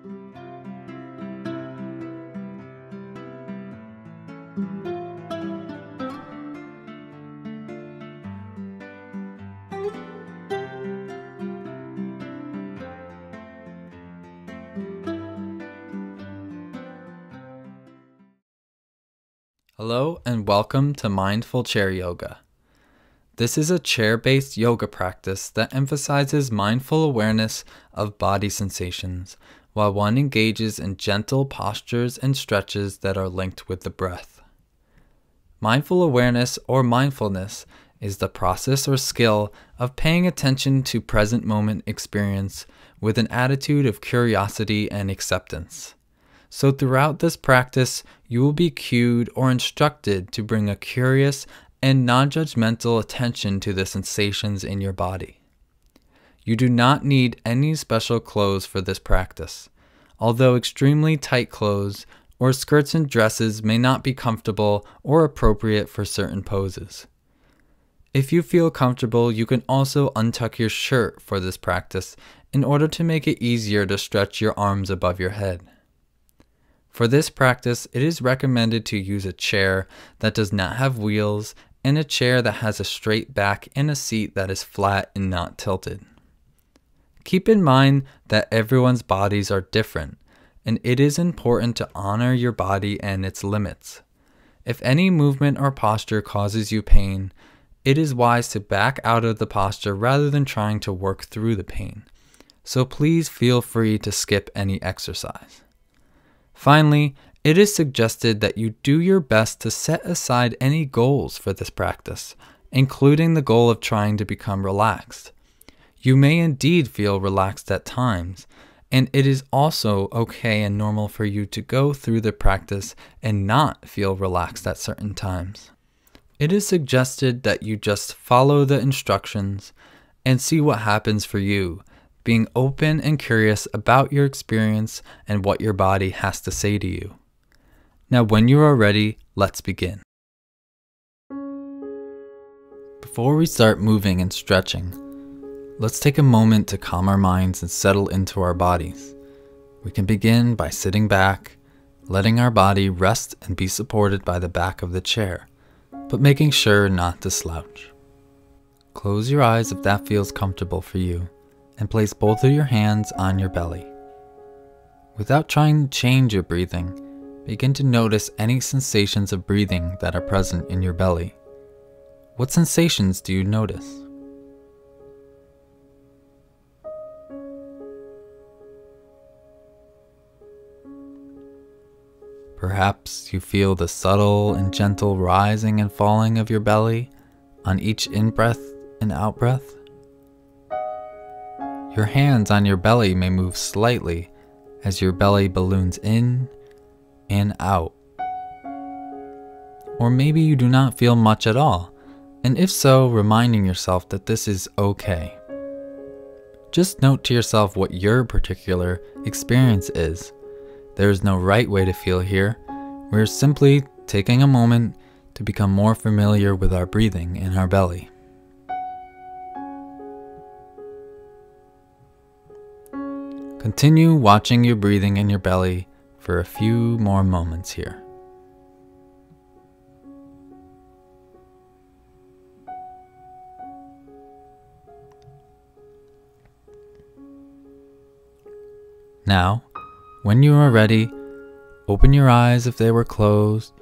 Hello and welcome to Mindful Chair Yoga. This is a chair-based yoga practice that emphasizes mindful awareness of body sensations while one engages in gentle postures and stretches that are linked with the breath. Mindful awareness or mindfulness is the process or skill of paying attention to present moment experience with an attitude of curiosity and acceptance. So throughout this practice, you will be cued or instructed to bring a curious and non-judgmental attention to the sensations in your body. You do not need any special clothes for this practice, although extremely tight clothes or skirts and dresses may not be comfortable or appropriate for certain poses. If you feel comfortable, you can also untuck your shirt for this practice in order to make it easier to stretch your arms above your head. For this practice, it is recommended to use a chair that does not have wheels and a chair that has a straight back and a seat that is flat and not tilted. Keep in mind that everyone's bodies are different, and it is important to honor your body and its limits. If any movement or posture causes you pain, it is wise to back out of the posture rather than trying to work through the pain. So please feel free to skip any exercise. Finally, it is suggested that you do your best to set aside any goals for this practice, including the goal of trying to become relaxed. You may indeed feel relaxed at times, and it is also okay and normal for you to go through the practice and not feel relaxed at certain times. It is suggested that you just follow the instructions and see what happens for you, being open and curious about your experience and what your body has to say to you. Now, when you are ready, let's begin. Before we start moving and stretching, let's take a moment to calm our minds and settle into our bodies. We can begin by sitting back, letting our body rest and be supported by the back of the chair, but making sure not to slouch. Close your eyes if that feels comfortable for you, and place both of your hands on your belly. Without trying to change your breathing, begin to notice any sensations of breathing that are present in your belly. What sensations do you notice? Perhaps you feel the subtle and gentle rising and falling of your belly on each in-breath and out-breath. Your hands on your belly may move slightly as your belly balloons in and out. Or maybe you do not feel much at all, and if so, reminding yourself that this is okay. Just note to yourself what your particular experience is. There is no right way to feel here. We're simply taking a moment to become more familiar with our breathing in our belly. Continue watching your breathing in your belly for a few more moments here. Now, when you are ready, open your eyes if they were closed,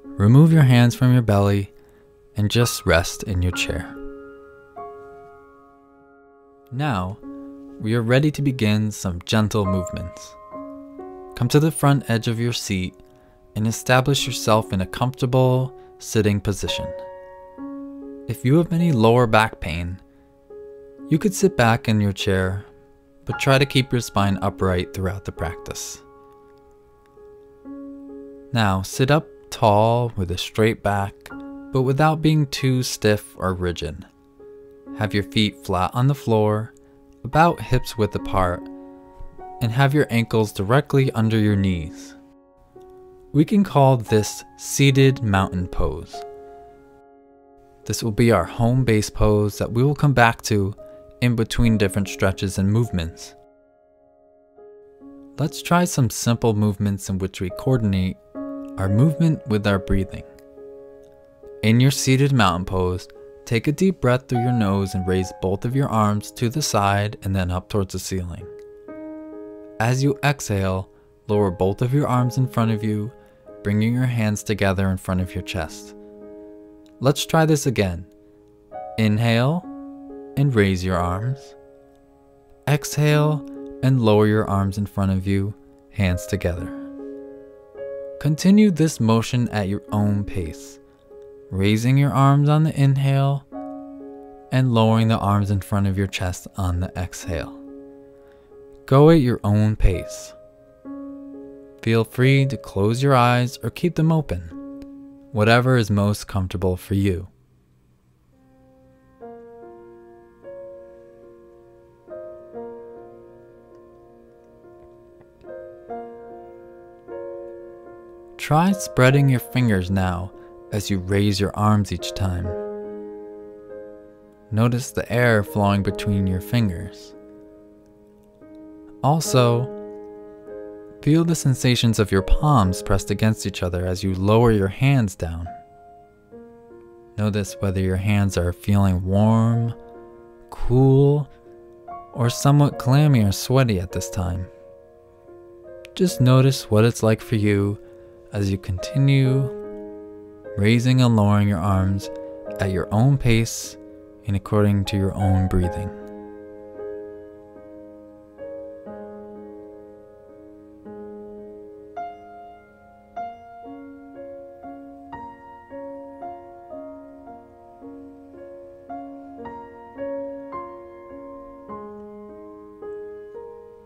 remove your hands from your belly, and just rest in your chair. Now, we are ready to begin some gentle movements. Come to the front edge of your seat and establish yourself in a comfortable sitting position. If you have any lower back pain, you could sit back in your chair, but try to keep your spine upright throughout the practice. Now, sit up tall with a straight back, but without being too stiff or rigid. Have your feet flat on the floor, about hips width apart, and have your ankles directly under your knees. We can call this seated mountain pose. This will be our home base pose that we will come back to in between different stretches and movements. let's try some simple movements in which we coordinate our movement with our breathing. In your seated mountain pose, take a deep breath through your nose and raise both of your arms to the side and then up towards the ceiling. As you exhale, lower both of your arms in front of you, bringing your hands together in front of your chest. Let's try this again. Inhale and raise your arms. Exhale and lower your arms in front of you, hands together. Continue this motion at your own pace, raising your arms on the inhale and lowering the arms in front of your chest on the exhale. Go at your own pace. Feel free to close your eyes or keep them open, whatever is most comfortable for you. Try spreading your fingers now as you raise your arms each time. Notice the air flowing between your fingers. Also, feel the sensations of your palms pressed against each other as you lower your hands down. Notice whether your hands are feeling warm, cool, or somewhat clammy or sweaty at this time. Just notice what it's like for you as you continue raising and lowering your arms at your own pace and according to your own breathing.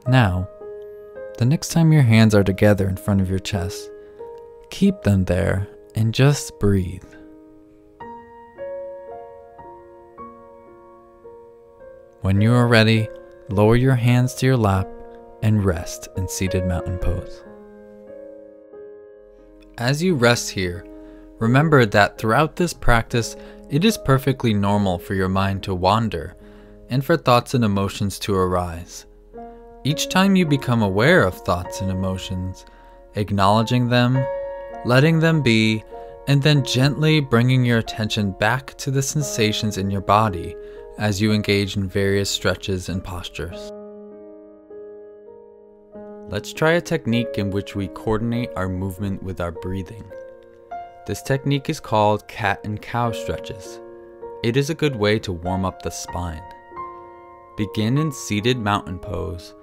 Now, the next time your hands are together in front of your chest, keep them there and just breathe. When you are ready, lower your hands to your lap and rest in seated mountain pose. As you rest here, remember that throughout this practice, it is perfectly normal for your mind to wander and for thoughts and emotions to arise. Each time you become aware of thoughts and emotions, acknowledging them, letting them be, and then gently bringing your attention back to the sensations in your body as you engage in various stretches and postures. Let's try a technique in which we coordinate our movement with our breathing. This technique is called cat and cow stretches. It is a good way to warm up the spine. Begin in seated mountain pose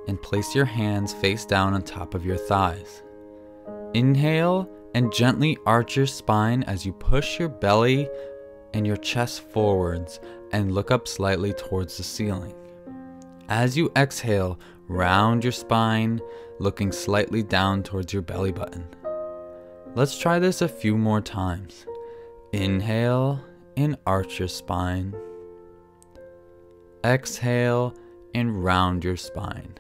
and place your hands face down on top of your thighs. Inhale and gently arch your spine as you push your belly and your chest forwards and look up slightly towards the ceiling. As you exhale, round your spine, looking slightly down towards your belly button. Let's try this a few more times. Inhale and arch your spine. Exhale and round your spine.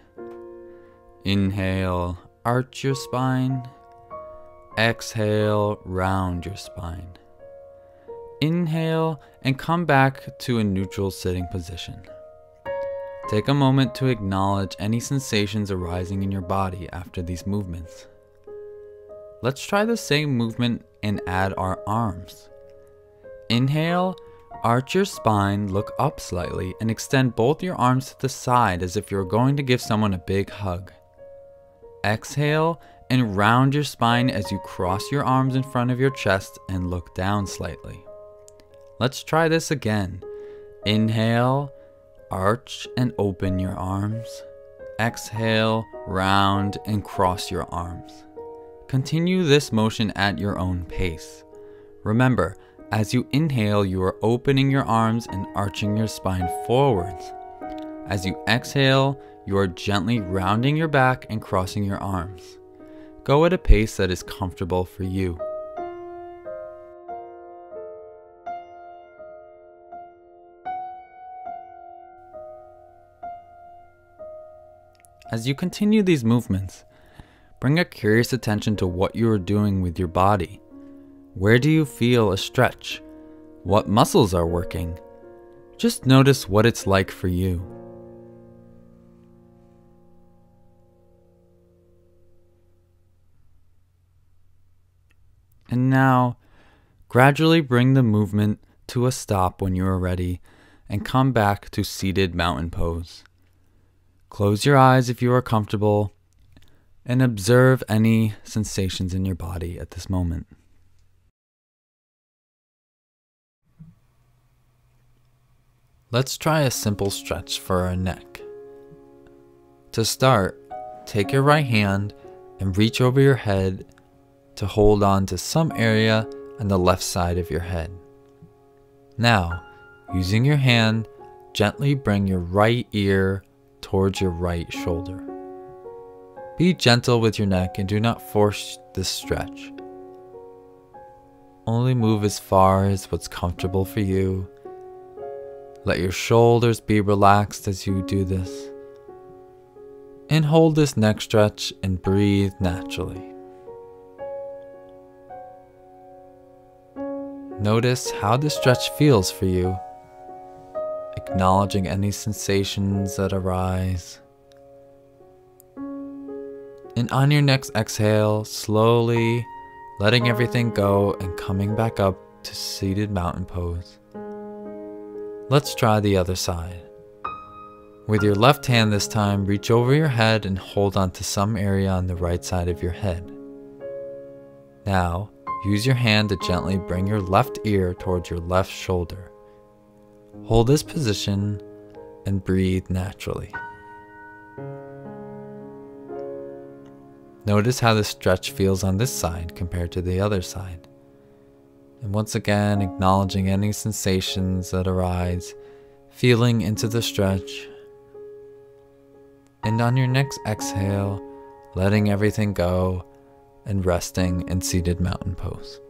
Inhale, arch your spine. Exhale, round your spine. Inhale and come back to a neutral sitting position. Take a moment to acknowledge any sensations arising in your body after these movements. Let's try the same movement and add our arms. Inhale, arch your spine, look up slightly, and extend both your arms to the side as if you're going to give someone a big hug. Exhale and round your spine as you cross your arms in front of your chest and look down slightly. Let's try this again. Inhale, arch and open your arms. Exhale, round and cross your arms. Continue this motion at your own pace. Remember, as you inhale, you are opening your arms and arching your spine forwards. As you exhale, you are gently rounding your back and crossing your arms. Go at a pace that is comfortable for you. As you continue these movements, bring a curious attention to what you are doing with your body. Where do you feel a stretch? What muscles are working? Just notice what it's like for you. And now, gradually bring the movement to a stop when you are ready and come back to seated mountain pose. Close your eyes if you are comfortable and observe any sensations in your body at this moment. Let's try a simple stretch for our neck. To start, take your right hand and reach over your head to hold on to some area on the left side of your head. Now, using your hand, gently bring your right ear towards your right shoulder. Be gentle with your neck and do not force this stretch. Only move as far as what's comfortable for you. Let your shoulders be relaxed as you do this. And hold this neck stretch and breathe naturally. Notice how the stretch feels for you, acknowledging any sensations that arise. And on your next exhale, slowly letting everything go and coming back up to seated mountain pose. Let's try the other side. With your left hand this time, reach over your head and hold on to some area on the right side of your head. Now, use your hand to gently bring your left ear towards your left shoulder. Hold this position and breathe naturally. Notice how the stretch feels on this side compared to the other side. And once again, acknowledging any sensations that arise, feeling into the stretch. And on your next exhale, letting everything go and resting in seated mountain pose.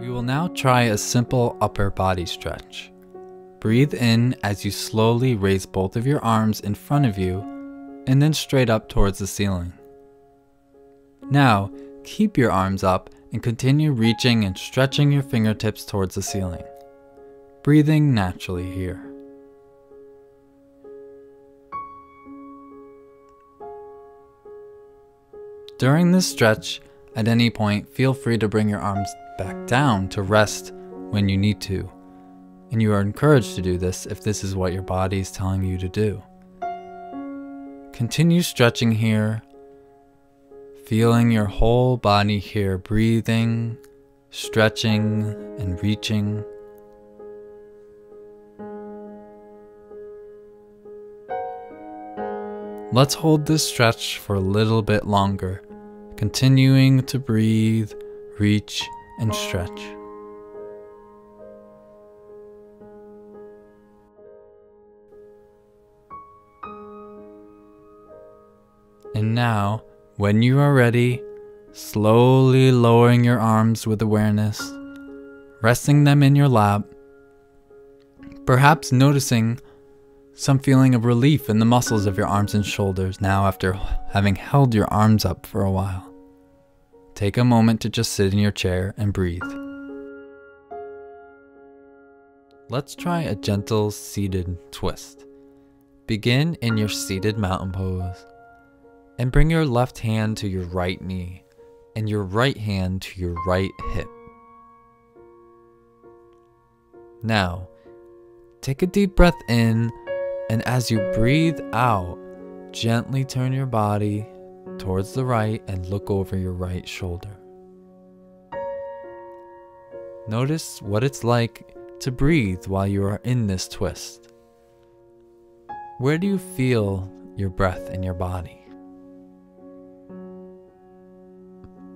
We will now try a simple upper body stretch. Breathe in as you slowly raise both of your arms in front of you and then straight up towards the ceiling. Now, keep your arms up and continue reaching and stretching your fingertips towards the ceiling, breathing naturally here. During this stretch, at any point, feel free to bring your arms back down to rest when you need to, and you are encouraged to do this if this is what your body is telling you to do. Continue stretching here, feeling your whole body here, breathing, stretching, and reaching. Let's hold this stretch for a little bit longer, continuing to breathe, reach, and stretch. And now, when you are ready, slowly lowering your arms with awareness, resting them in your lap, perhaps noticing some feeling of relief in the muscles of your arms and shoulders now after having held your arms up for a while. Take a moment to just sit in your chair and breathe. Let's try a gentle seated twist. Begin in your seated mountain pose and bring your left hand to your right knee and your right hand to your right hip. Now, take a deep breath in, and as you breathe out, gently turn your body towards the right and look over your right shoulder. Notice what it's like to breathe while you are in this twist. Where do you feel your breath in your body?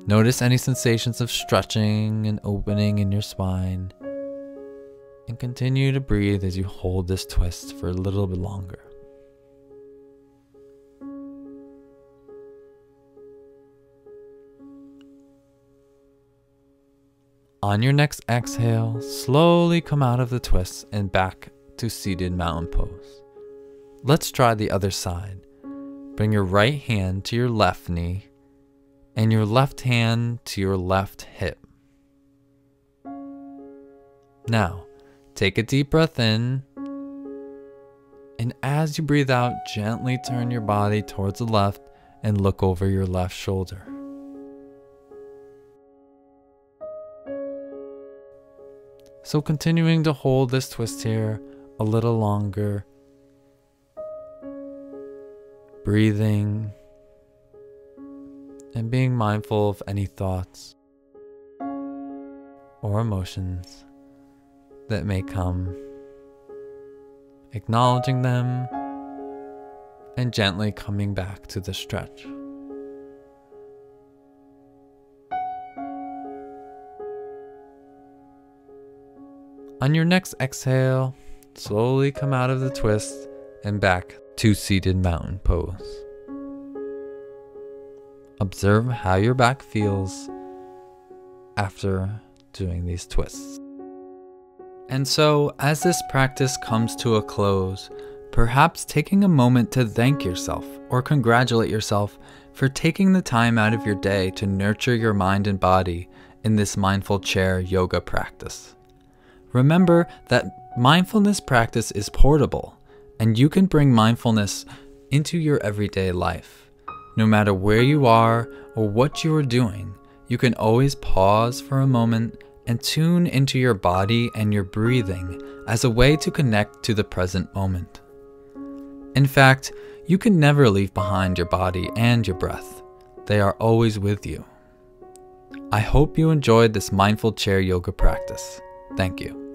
Notice any sensations of stretching and opening in your spine, and continue to breathe as you hold this twist for a little bit longer. On your next exhale, slowly come out of the twist and back to seated mountain pose. Let's try the other side. Bring your right hand to your left knee and your left hand to your left hip. Now, take a deep breath in, and as you breathe out, gently turn your body towards the left and look over your left shoulder. So continuing to hold this twist here a little longer, breathing and being mindful of any thoughts or emotions that may come, acknowledging them and gently coming back to the stretch. On your next exhale, slowly come out of the twist and back to seated mountain pose. Observe how your back feels after doing these twists. And so, as this practice comes to a close, perhaps taking a moment to thank yourself or congratulate yourself for taking the time out of your day to nurture your mind and body in this mindful chair yoga practice. Remember that mindfulness practice is portable, and you can bring mindfulness into your everyday life. No matter where you are or what you are doing, you can always pause for a moment and tune into your body and your breathing as a way to connect to the present moment. In fact, you can never leave behind your body and your breath. They are always with you. I hope you enjoyed this mindful chair yoga practice. Thank you.